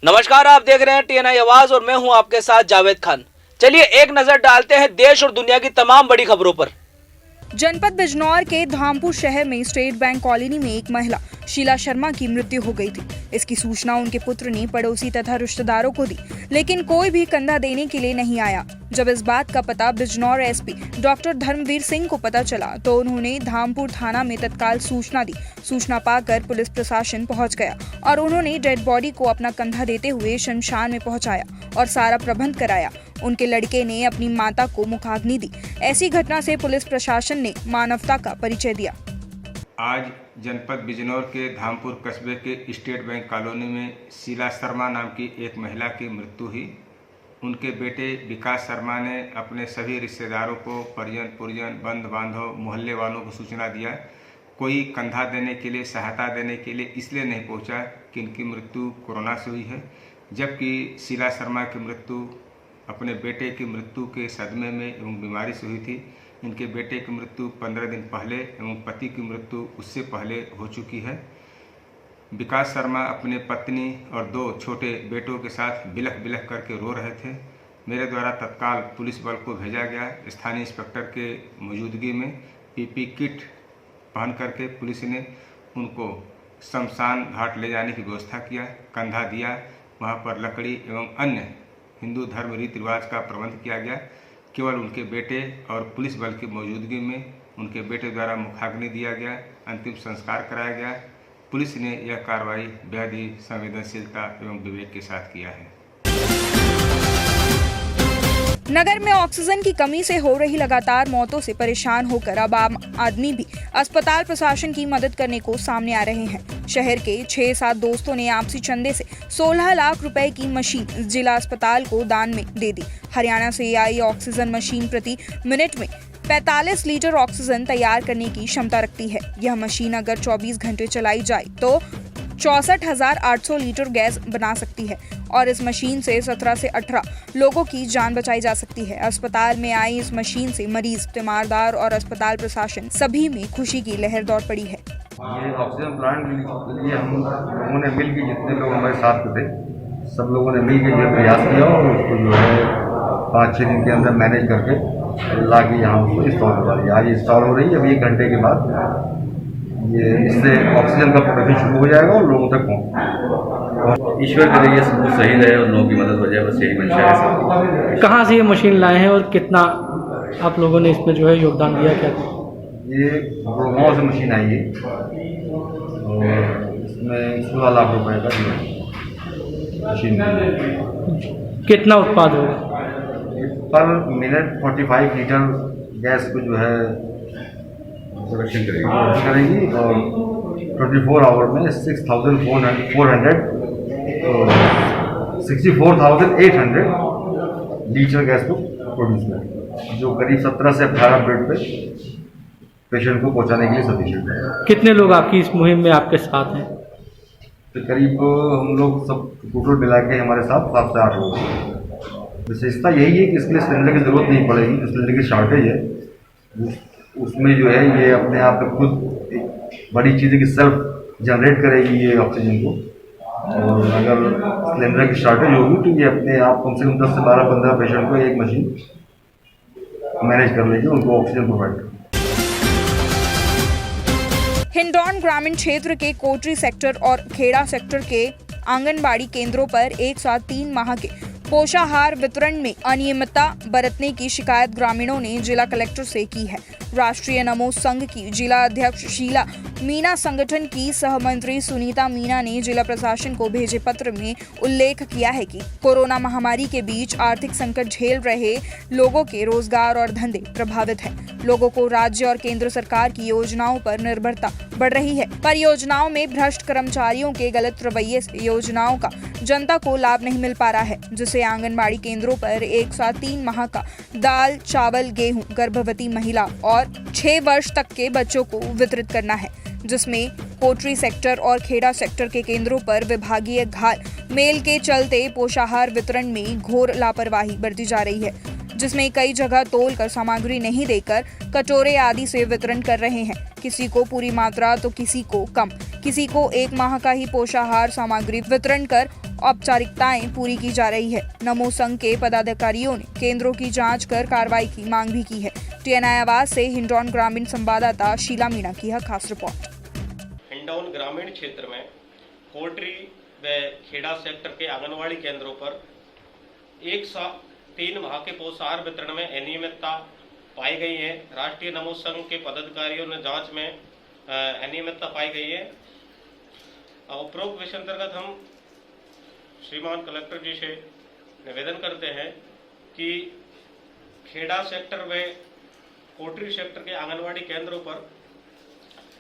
नमस्कार, आप देख रहे हैं टीएनआई आवाज और मैं हूं आपके साथ जावेद खान। चलिए एक नजर डालते हैं देश और दुनिया की तमाम बड़ी खबरों पर। जनपद बिजनौर के धामपुर शहर में स्टेट बैंक कॉलोनी में एक महिला शीला शर्मा की मृत्यु हो गई थी। इसकी सूचना उनके पुत्र ने पड़ोसी तथा रिश्तेदारों को दी, लेकिन कोई भी कंधा देने के लिए नहीं आया। जब इस बात का पता बिजनौर एसपी डॉक्टर धर्मवीर सिंह को पता चला तो उन्होंने धामपुर थाना में तत्काल सूचना दी। सूचना पाकर पुलिस प्रशासन पहुंच गया और उन्होंने डेड बॉडी को अपना कंधा देते हुए शमशान में पहुंचाया और सारा प्रबंध कराया। उनके लड़के ने अपनी माता को मुखाग्नि दी। ऐसी घटना से पुलिस प्रशासन ने मानवता का परिचय दिया। आज जनपद बिजनौर के धामपुर कस्बे के स्टेट बैंक कॉलोनी में शीला शर्मा नाम की एक महिला की मृत्यु हुई। उनके बेटे विकास शर्मा ने अपने सभी रिश्तेदारों को, परिजन, बंधु बांधव, मोहल्ले वालों को सूचना दिया। कोई कंधा देने के लिए, सहायता देने के लिए इसलिए नहीं पहुंचा कि इनकी मृत्यु कोरोना से हुई है, जबकि शीला शर्मा की मृत्यु अपने बेटे की मृत्यु के सदमे में एवं बीमारी से हुई थी। इनके बेटे की मृत्यु 15 दिन पहले एवं पति की मृत्यु उससे पहले हो चुकी है। विकास शर्मा अपने पत्नी और 2 छोटे बेटों के साथ बिलख बिलख करके रो रहे थे। मेरे द्वारा तत्काल पुलिस बल को भेजा गया। स्थानीय इंस्पेक्टर के मौजूदगी में पीपी किट पहन करके पुलिस ने उनको शमशान घाट ले जाने की व्यवस्था किया, कंधा दिया। वहाँ पर लकड़ी एवं अन्य हिंदू धर्म रीति रिवाज का प्रबंध किया गया। केवल उनके बेटे और पुलिस बल की मौजूदगी में उनके बेटे द्वारा मुखाग्नि दिया गया, अंतिम संस्कार कराया गया। पुलिस ने यह कार्रवाई बेहद ही संवेदनशीलता एवं विवेक के साथ किया है। नगर में ऑक्सीजन की कमी से हो रही लगातार मौतों से परेशान होकर अब आम आदमी भी अस्पताल प्रशासन की मदद करने को सामने आ रहे हैं। शहर के 6-7 दोस्तों ने आपसी चंदे से 16 लाख रुपए की मशीन जिला अस्पताल को दान में दे दी। हरियाणा से आई ऑक्सीजन मशीन प्रति मिनट में 45 लीटर ऑक्सीजन तैयार करने की क्षमता रखती है। यह मशीन अगर 24 घंटे चलाई जाए तो 64,800 लीटर गैस बना सकती है और इस मशीन से 17 से 18 लोगों की जान बचाई जा सकती है। अस्पताल में आई इस मशीन से मरीज, तीमारदार और अस्पताल प्रशासन सभी में खुशी की लहर दौड़ पड़ी है। ये ऑक्सीजन प्लांट के लिए हम लोगों ने मिल के, जितने लोग हमारे साथ थे, सब लोगों ने मिल के ये प्रयास किया और उसको जो है 5-6 दिन के अंदर मैनेज करके ला के यहाँ उसको इंस्टॉल करवा दिया। आज इंस्टॉल हो रही है। अभी 1 घंटे के बाद ये इससे ऑक्सीजन का प्रोडक्शन शुरू हो जाएगा और लोगों तक पहुँच। ईश्वर करे ये सब कुछ सही रहे और लोगों की मदद हो जाए, बस यही मंशा है सब। कहाँ से ये मशीन लाए हैं और कितना आप लोगों ने इसमें जो है योगदान दिया? क्या ये गुड़गांव से मशीन आई है और इसमें 16 लाख रुपए का मशीन है। कितना उत्पाद होगा? पर मिनट 45 लीटर गैस को जो है प्रोडक्शन करेगी और 24 आवर में 64,800 लीटर गैस को प्रोड्यूस करेगी, जो करीब 17 से 18 बेड पे पेशेंट को पहुंचाने के लिए सफिशिएंट है। कितने लोग आपकी इस मुहिम में आपके साथ हैं? तो करीब हम लोग सब टोटल मिला के हमारे साथ 7 से 8 लोग हैं। विशेषता यही है कि इसके लिए सिलेंडर की जरूरत नहीं पड़ेगी। जो सिलेंडर की शॉर्टेज है उसमें जो है ये अपने आप में खुद एक बड़ी चीज़ है कि सेल्फ जनरेट करेगी ये ऑक्सीजन को। और अगर सिलेंडर की शॉर्टेज होगी तो ये अपने आप कम से कम 10 से 12-15 पेशेंट को एक मशीन मैनेज कर लेगी, उनको ऑक्सीजन प्रोवाइड करेगी। हिंडौन ग्रामीण क्षेत्र के कोटरी सेक्टर और खेड़ा सेक्टर के आंगनबाड़ी केंद्रों पर एक साथ 3 माह के पोषाहार वितरण में अनियमितता बरतने की शिकायत ग्रामीणों ने जिला कलेक्टर से की है। राष्ट्रीय नमो संघ की जिला अध्यक्ष शीला मीना, संगठन की सहमंत्री सुनीता मीना ने जिला प्रशासन को भेजे पत्र में उल्लेख किया है कि कोरोना महामारी के बीच आर्थिक संकट झेल रहे लोगों के रोजगार और धंधे प्रभावित हैं। लोगों को राज्य और केंद्र सरकार की योजनाओं पर निर्भरता बढ़ रही है। परियोजनाओं में भ्रष्ट कर्मचारियों के गलत रवैये से योजनाओं का जनता को लाभ नहीं मिल पा रहा है, जिससे आंगनबाड़ी केंद्रों पर एक साथ 3 माह का दाल, चावल, गेहूं गर्भवती महिला और 6 वर्ष तक के बच्चों को वितरित करना है, जिसमें कोटरी सेक्टर और खेड़ा सेक्टर के केंद्रों पर विभागीय घाल मेल के चलते पोषाहार वितरण में घोर लापरवाही बरती जा रही है, जिसमें कई जगह तोलकर सामग्री नहीं देकर कटोरे आदि से वितरण कर रहे हैं। किसी को पूरी मात्रा तो किसी को कम, किसी को 1 माह का ही पोषाहार सामग्री वितरण कर औपचारिकताएं पूरी की जा रही है। नमो संघ के पदाधिकारियों ने केंद्रों की जांच कर कार्रवाई की मांग भी की है। TNI आवाज से हिंडौन ग्रामीण संवाददाता शीला मीणा की यह खास रिपोर्ट। हिंडौन ग्रामीण क्षेत्र में पोल्ट्री व खेड़ा सेक्टर के आंगनवाड़ी केंद्रों पर 3 माह के पोषाहार वितरण में अनियमितता पाई गई है। राष्ट्रीय नमो संघ के पदाधिकारियों ने जांच में अनियमितता पाई गई है। उपरोक्त विषय अंतर्गत हम श्रीमान कलेक्टर जी से निवेदन करते हैं कि खेड़ा सेक्टर व पोल्ट्री सेक्टर के आंगनवाड़ी केंद्रों पर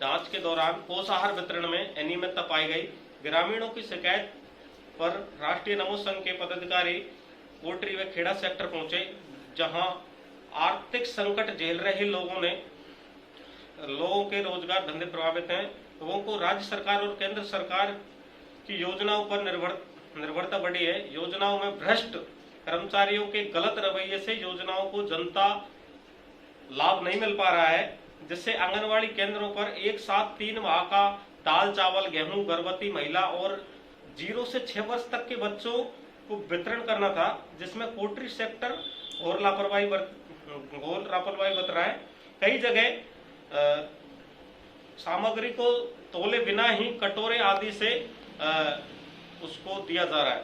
जांच के दौरान पोषाहार वितरण में अनियमितता पाई गई। ग्रामीणों की शिकायत पर राष्ट्रीय नमो संघ के पदाधिकारी पोल्ट्री व खेड़ा सेक्टर पहुंचे, जहां आर्थिक संकट झेल रहे लोगों के रोजगार धंधे प्रभावित हैं। लोगों को राज्य सरकार और केंद्र सरकार की योजनाओं पर निर्भरता बढ़ी है। योजनाओं में भ्रष्ट कर्मचारियों के गलत रवैये से योजनाओं को जनता लाभ नहीं मिल पा रहा है, जिससे आंगनवाड़ी केंद्रों पर एक साथ 3 माह का दाल चावल गेहूं गर्भवती महिला और 0 से 6 वर्ष तक के बच्चों को वितरण करना था, जिसमें पोल्ट्री सेक्टर और लापरवाही बरत रहा है। कई जगह सामग्री को तोले बिना ही कटोरे आदि से उसको दिया जा रहा है।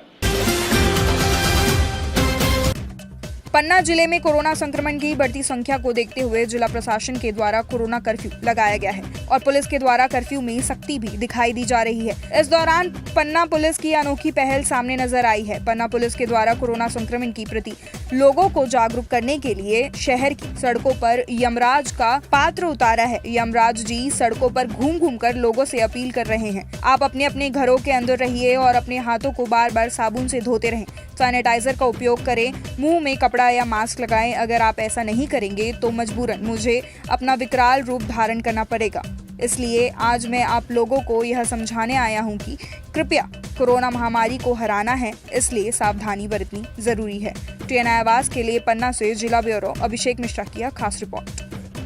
पन्ना जिले में कोरोना संक्रमण की बढ़ती संख्या को देखते हुए जिला प्रशासन के द्वारा कोरोना कर्फ्यू लगाया गया है और पुलिस के द्वारा कर्फ्यू में सख्ती भी दिखाई दी जा रही है। इस दौरान पन्ना पुलिस की अनोखी पहल सामने नजर आई है। पन्ना पुलिस के द्वारा कोरोना संक्रमण की प्रति लोगों को जागरूक करने के लिए शहर की सड़कों पर यमराज का पात्र उतारा है। यमराज जी सड़कों पर घूम कर लोगों से अपील कर रहे हैं, आप अपने अपने घरों के अंदर रहिए और अपने हाथों को बार बार साबुन से धोते रहें, सैनिटाइजर का उपयोग करें, मुंह में कपड़ा या मास्क लगाएं। अगर आप ऐसा नहीं करेंगे तो मजबूरन मुझे अपना विकराल रूप धारण करना पड़ेगा। इसलिए आज मैं आप लोगों को यह समझाने आया हूं कि कृपया कोरोना महामारी को हराना है, इसलिए सावधानी बरतनी जरूरी है। TNI आवाज के लिए पन्ना से जिला ब्यूरो अभिषेक मिश्रा की यह खास रिपोर्ट।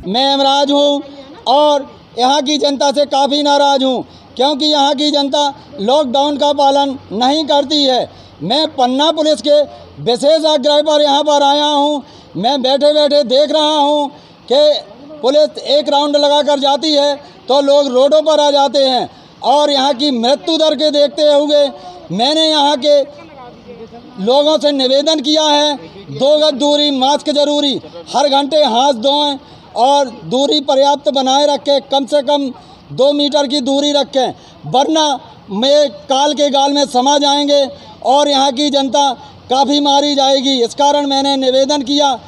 मैं यमराज हूं और यहाँ की जनता से काफ़ी नाराज हूं, क्योंकि यहाँ की जनता लॉकडाउन का पालन नहीं करती है। मैं पन्ना पुलिस के विशेष आग्रह पर यहाँ पर आया हूँ। मैं बैठे बैठे देख रहा हूँ कि पुलिस एक राउंड लगा कर जाती है तो लोग रोडों पर आ जाते हैं, और यहाँ की मृत्यु दर के देखते हुए मैंने यहाँ के लोगों से निवेदन किया है, 2 गज दूरी, मास्क जरूरी, हर घंटे हाथ धोएं और दूरी पर्याप्त बनाए रखें, कम से कम 2 मीटर की दूरी रखें, वरना में काल के गाल में समा जाएंगे और यहाँ की जनता काफ़ी मारी जाएगी। इस कारण मैंने निवेदन किया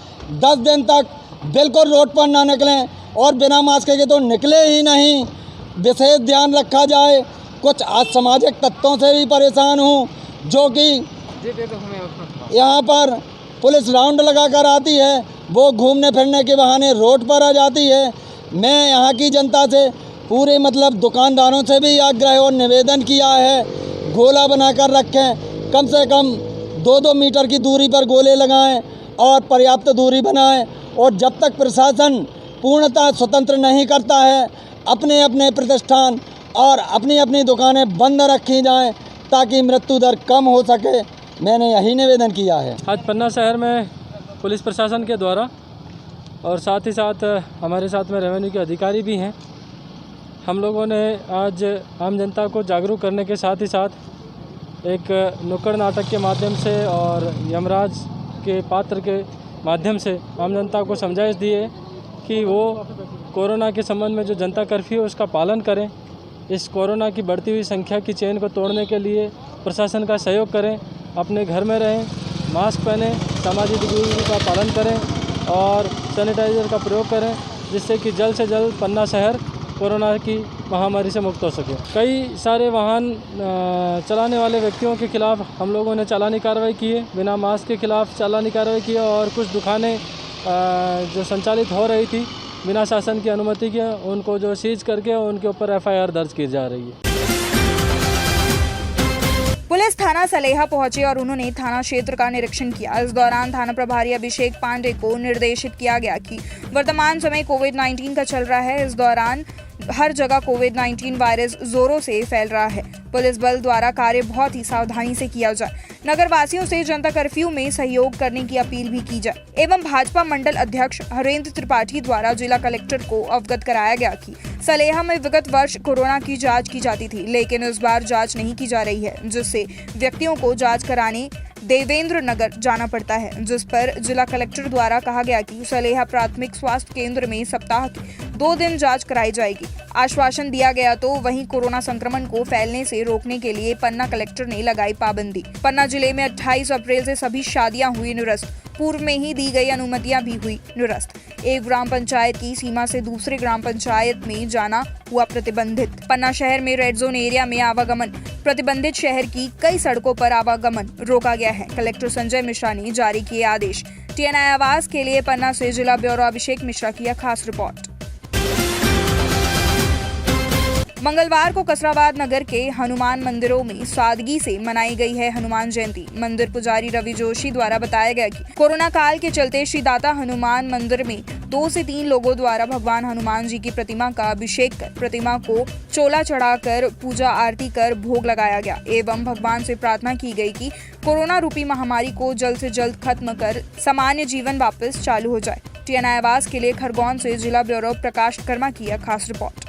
10 दिन तक बिल्कुल रोड पर ना निकलें और बिना मास्क के तो निकले ही नहीं। विशेष ध्यान रखा जाए। कुछ असामाजिक तत्वों से भी परेशान हूँ, जो कि यहाँ पर पुलिस राउंड लगा कर आती है, वो घूमने फिरने के बहाने रोड पर आ जाती है। मैं यहाँ की जनता से पूरे दुकानदारों से भी आग्रह और निवेदन किया है, गोला बनाकर रखें, कम से कम 2-2 मीटर की दूरी पर गोले लगाएं और पर्याप्त दूरी बनाएं। और जब तक प्रशासन पूर्णतः स्वतंत्र नहीं करता है, अपने अपने प्रतिष्ठान और अपनी अपनी दुकानें बंद रखी जाएं, ताकि मृत्यु दर कम हो सके। मैंने यही निवेदन किया है। आज पन्ना शहर में पुलिस प्रशासन के द्वारा और साथ ही साथ हमारे साथ में रेवेन्यू के अधिकारी भी हैं, हम लोगों ने आज आम जनता को जागरूक करने के साथ ही साथ एक नुक्कड़ नाटक के माध्यम से और यमराज के पात्र के माध्यम से आम जनता को समझाइश दी है कि वो कोरोना के संबंध में जो जनता कर्फ्यू है उसका पालन करें। इस कोरोना की बढ़ती हुई संख्या की चेन को तोड़ने के लिए प्रशासन का सहयोग करें, अपने घर में रहें, मास्क पहनें, सामाजिक दूरी का पालन करें और सैनिटाइज़र का प्रयोग करें, जिससे कि जल्द से जल्द पन्ना शहर कोरोना की महामारी से मुक्त हो सके। कई सारे वाहन चलाने वाले व्यक्तियों के खिलाफ हम लोगों ने चालानी कार्रवाई की है, बिना मास्क के खिलाफ चालानी कार्रवाई की है, और कुछ दुकानें जो संचालित हो रही थी बिना शासन की अनुमति के, उनको जो सीज करके उनके ऊपर FIR दर्ज की जा रही है। पुलिस थाना सलेहा पहुंचे और उन्होंने थाना क्षेत्र का निरीक्षण किया। इस दौरान थाना प्रभारी अभिषेक पांडे को निर्देशित किया गया कि वर्तमान समय कोविड-19 का चल रहा है। इस दौरान हर जगह कोविड-19 वायरस जोरों से फैल रहा है। पुलिस बल द्वारा कार्य बहुत ही सावधानी से किया जाए। नगर वासियों से जनता कर्फ्यू में सहयोग करने की अपील भी की जाए। एवं भाजपा मंडल अध्यक्ष हरेंद्र त्रिपाठी द्वारा जिला कलेक्टर को अवगत कराया गया कि सलेहा में विगत वर्ष कोरोना की जांच की जाती थी, लेकिन इस बार जांच नहीं की जा रही है, जिससे व्यक्तियों को जांच कराने देवेंद्र नगर जाना पड़ता है, जिस पर जिला कलेक्टर द्वारा कहा गया कि सलेहा प्राथमिक स्वास्थ्य केंद्र में सप्ताह के 2 दिन जांच कराई जाएगी। आश्वासन दिया गया तो वहीं कोरोना संक्रमण को फैलने से रोकने के लिए पन्ना कलेक्टर ने लगाई पाबंदी। पन्ना जिले में 28 अप्रैल से सभी शादियां हुई निरस्त। पूर्व में ही दी गई अनुमतियां भी हुई निरस्त। एक ग्राम पंचायत की सीमा से दूसरे ग्राम पंचायत में जाना हुआ प्रतिबंधित। पन्ना शहर में रेड जोन एरिया में आवागमन प्रतिबंधित। शहर की कई सड़कों पर आवागमन रोका गया है। कलेक्टर संजय मिश्रा ने जारी किए आदेश। TNI आवाज के लिए पन्ना से जिला ब्यूरो अभिषेक मिश्रा की खास रिपोर्ट। मंगलवार को कसराबाद नगर के हनुमान मंदिरों में सादगी से मनाई गई है हनुमान जयंती। मंदिर पुजारी रवि जोशी द्वारा बताया गया कि कोरोना काल के चलते श्री दाता हनुमान मंदिर में 2 से 3 लोगों द्वारा भगवान हनुमान जी की प्रतिमा का अभिषेक कर प्रतिमा को चोला चढ़ाकर पूजा आरती कर भोग लगाया गया एवं भगवान से प्रार्थना की गई कि कोरोना रूपी महामारी को जल्द से जल्द खत्म कर सामान्य जीवन वापस चालू हो जाए। TNI आवाज के लिए खरगोन से जिला ब्यूरो प्रकाश कर्मा की खास रिपोर्ट।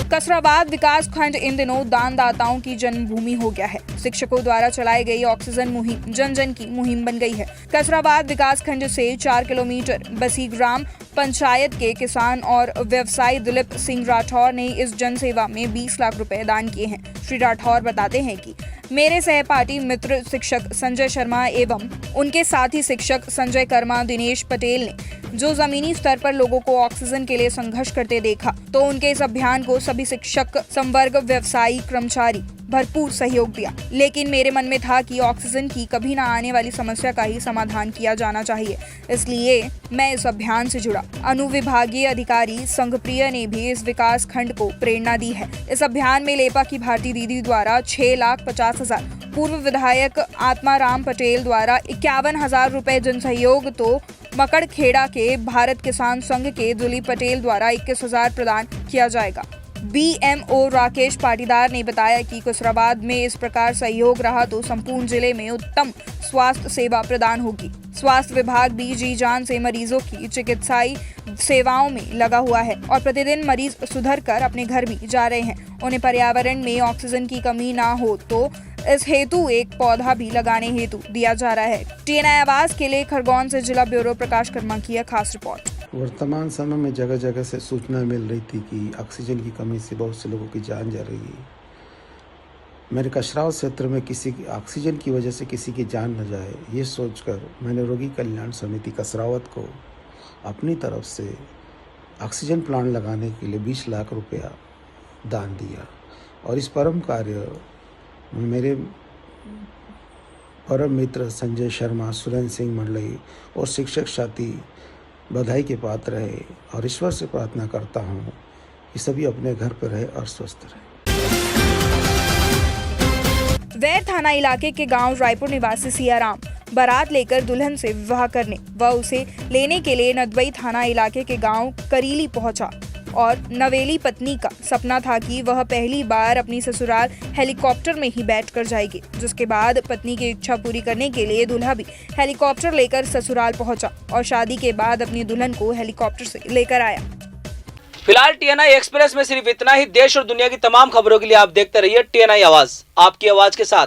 कसराबाद विकास खंड इन दिनों दानदाताओं की जन्मभूमि हो गया है। शिक्षकों द्वारा चलाई गई ऑक्सीजन मुहिम जन जन की मुहिम बन गई है। कसराबाद विकास खंड से 4 किलोमीटर बसी ग्राम पंचायत के किसान और व्यवसायी दिलीप सिंह राठौर ने इस जनसेवा में 20 लाख रुपए दान किए हैं। श्री राठौर बताते हैं कि मेरे सहपाठी मित्र शिक्षक संजय शर्मा एवं उनके साथी शिक्षक संजय कर्मा, दिनेश पटेल ने जो जमीनी स्तर पर लोगों को ऑक्सीजन के लिए संघर्ष करते देखा तो उनके इस अभियान को सभी शिक्षक संवर्ग, व्यवसायी, कर्मचारी भरपूर सहयोग दिया। लेकिन मेरे मन में था कि ऑक्सीजन की कभी न आने वाली समस्या का ही समाधान किया जाना चाहिए, इसलिए मैं इस अभियान से जुड़ा। अनुविभागीय अधिकारी संघप्रिय ने भी इस विकास खंड को प्रेरणा दी है। इस अभियान में लेपा की भारती दीदी द्वारा 6,50,000, पूर्व विधायक आत्माराम पटेल द्वारा 51,000 रुपए जन सहयोग तो मकड़खेड़ा के भारत किसान संघ के दिलीप पटेल द्वारा 21,000 प्रदान किया जाएगा। BMO राकेश पाटीदार ने बताया कि कसराबाद में इस प्रकार सहयोग रहा तो संपूर्ण जिले में उत्तम स्वास्थ्य सेवा प्रदान होगी। स्वास्थ्य विभाग भी जी जान से मरीजों की चिकित्साई सेवाओं में लगा हुआ है और प्रतिदिन मरीज सुधर कर अपने घर भी जा रहे हैं। उन्हें पर्यावरण में ऑक्सीजन की कमी ना हो तो इस हेतु एक पौधा भी लगाने हेतु दिया जा रहा है। TNI आवाज के लिए खरगोन से जिला ब्यूरो प्रकाश कर्मा की खास रिपोर्ट। वर्तमान समय में जगह जगह से सूचना मिल रही थी कि ऑक्सीजन की कमी से बहुत से लोगों की जान जा रही है। मेरे कसराव क्षेत्र में किसी की ऑक्सीजन की वजह से किसी की जान न जाए, ये सोचकर मैंने रोगी कल्याण समिति कसरावत को अपनी तरफ से ऑक्सीजन प्लांट लगाने के लिए 20 लाख रुपया दान दिया और इस परम कार्य में मेरे परम मित्र संजय शर्मा, सुरेंद्र सिंह मंडलई और शिक्षक साथी बधाई के पात्र रहे और ईश्वर से प्रार्थना करता हूँ कि सभी अपने घर पर रहे और स्वस्थ रहे। वैर थाना इलाके के गांव रायपुर निवासी सियाराम बारात लेकर दुल्हन से विवाह करने व उसे लेने के लिए नदबई थाना इलाके के गांव करीली पहुंचा और नवेली पत्नी का सपना था कि वह पहली बार अपनी ससुराल हेलीकॉप्टर में ही बैठकर जाएगी, जिसके बाद पत्नी की इच्छा पूरी करने के लिए दूल्हा भी हेलीकॉप्टर लेकर ससुराल पहुंचा और शादी के बाद अपनी दुल्हन को हेलीकॉप्टर से लेकर आया। फिलहाल TNI एक्सप्रेस में सिर्फ इतना ही। देश और दुनिया की तमाम खबरों के लिए आप देखते रहिए TNI आवाज, आपकी आवाज के साथ।